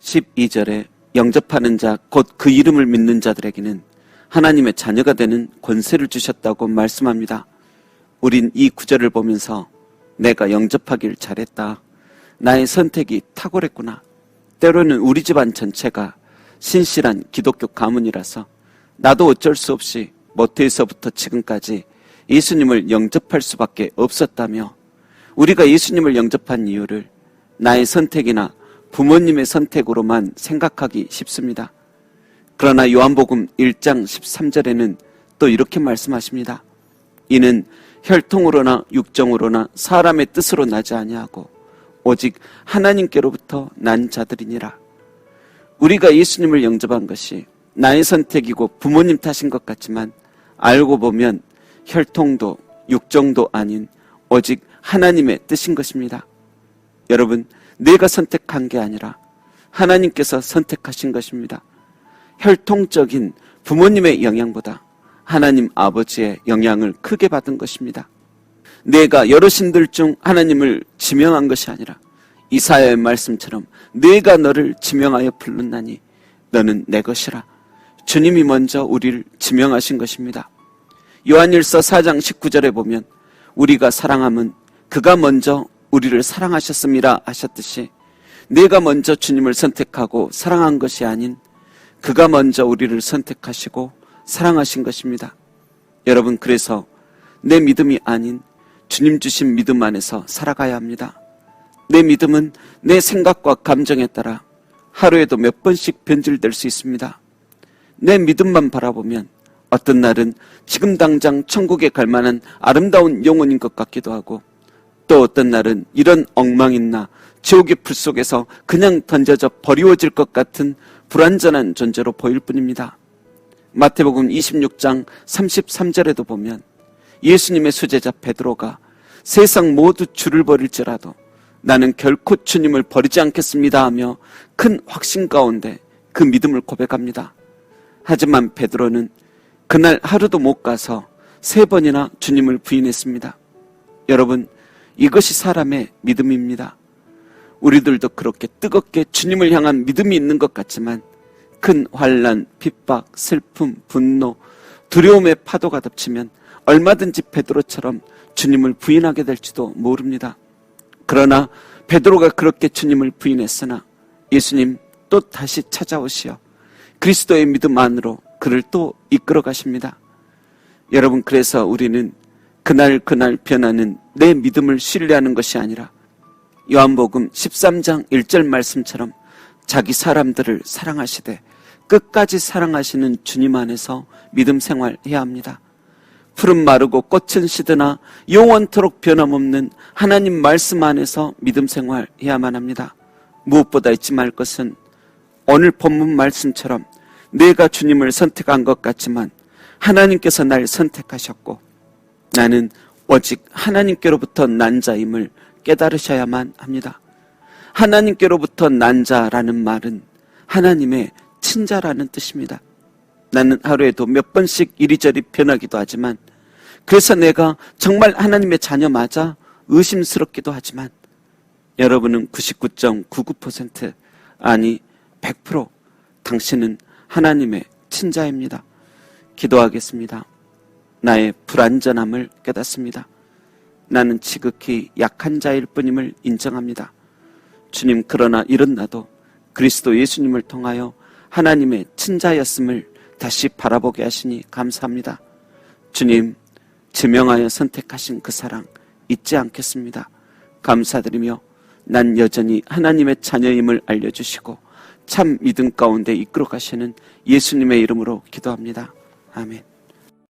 12절에 영접하는 자 곧 그 이름을 믿는 자들에게는 하나님의 자녀가 되는 권세를 주셨다고 말씀합니다. 우린 이 구절을 보면서 내가 영접하길 잘했다. 나의 선택이 탁월했구나. 때로는 우리 집안 전체가 신실한 기독교 가문이라서 나도 어쩔 수 없이 모태에서부터 지금까지 예수님을 영접할 수밖에 없었다며 우리가 예수님을 영접한 이유를 나의 선택이나 부모님의 선택으로만 생각하기 쉽습니다. 그러나 요한복음 1장 13절에는 또 이렇게 말씀하십니다. 이는 혈통으로나 육정으로나 사람의 뜻으로 나지 아니하고 오직 하나님께로부터 난 자들이니라. 우리가 예수님을 영접한 것이 나의 선택이고 부모님 탓인 것 같지만 알고 보면 혈통도 육정도 아닌 오직 하나님의 뜻인 것입니다. 여러분, 내가 선택한 게 아니라 하나님께서 선택하신 것입니다. 혈통적인 부모님의 영향보다 하나님 아버지의 영향을 크게 받은 것입니다. 내가 여러 신들 중 하나님을 지명한 것이 아니라 이사야의 말씀처럼 내가 너를 지명하여 부르나니 너는 내 것이라. 주님이 먼저 우리를 지명하신 것입니다. 요한일서 4장 19절에 보면 우리가 사랑함은 그가 먼저 우리를 사랑하셨음이라 하셨듯이 내가 먼저 주님을 선택하고 사랑한 것이 아닌 그가 먼저 우리를 선택하시고 사랑하신 것입니다. 여러분, 그래서 내 믿음이 아닌 주님 주신 믿음 안에서 살아가야 합니다. 내 믿음은 내 생각과 감정에 따라 하루에도 몇 번씩 변질될 수 있습니다. 내 믿음만 바라보면 어떤 날은 지금 당장 천국에 갈 만한 아름다운 영혼인 것 같기도 하고 또 어떤 날은 이런 엉망이나 지옥의 불 속에서 그냥 던져져 버리워질 것 같은 불완전한 존재로 보일 뿐입니다. 마태복음 26장 33절에도 보면 예수님의 수제자 베드로가 세상 모두 주를 버릴지라도 나는 결코 주님을 버리지 않겠습니다 하며 큰 확신 가운데 그 믿음을 고백합니다. 하지만 베드로는 그날 하루도 못 가서 3번이나 주님을 부인했습니다. 여러분, 이것이 사람의 믿음입니다. 우리들도 그렇게 뜨겁게 주님을 향한 믿음이 있는 것 같지만 큰 환난, 핍박, 슬픔, 분노, 두려움의 파도가 덮치면 얼마든지 베드로처럼 주님을 부인하게 될지도 모릅니다. 그러나 베드로가 그렇게 주님을 부인했으나 예수님 또 다시 찾아오시어 그리스도의 믿음 안으로 그를 또 이끌어 가십니다. 여러분, 그래서 우리는 그날 변하는 내 믿음을 신뢰하는 것이 아니라 요한복음 13장 1절 말씀처럼 자기 사람들을 사랑하시되 끝까지 사랑하시는 주님 안에서 믿음 생활해야 합니다. 풀은 마르고 꽃은 시드나 영원토록 변함없는 하나님 말씀 안에서 믿음 생활해야만 합니다. 무엇보다 잊지 말 것은 오늘 본문 말씀처럼 내가 주님을 선택한 것 같지만 하나님께서 날 선택하셨고 나는 오직 하나님께로부터 난 자임을 깨달으셔야만 합니다. 하나님께로부터 난 자라는 말은 하나님의 친자라는 뜻입니다. 나는 하루에도 몇 번씩 이리저리 변하기도 하지만 그래서 내가 정말 하나님의 자녀 맞아 의심스럽기도 하지만 여러분은 99.99% 아니 100% 당신은 하나님의 친자입니다. 기도하겠습니다. 나의 불완전함을 깨닫습니다. 나는 지극히 약한 자일 뿐임을 인정합니다. 주님, 그러나 이런 나도 그리스도 예수님을 통하여 하나님의 친자였음을 다시 바라보게 하시니 감사합니다. 주님, 지명하여 선택하신 그 사랑 잊지 않겠습니다. 감사드리며 난 여전히 하나님의 자녀임을 알려주시고 참 믿음 가운데 이끌어 가시는 예수님의 이름으로 기도합니다. 아멘.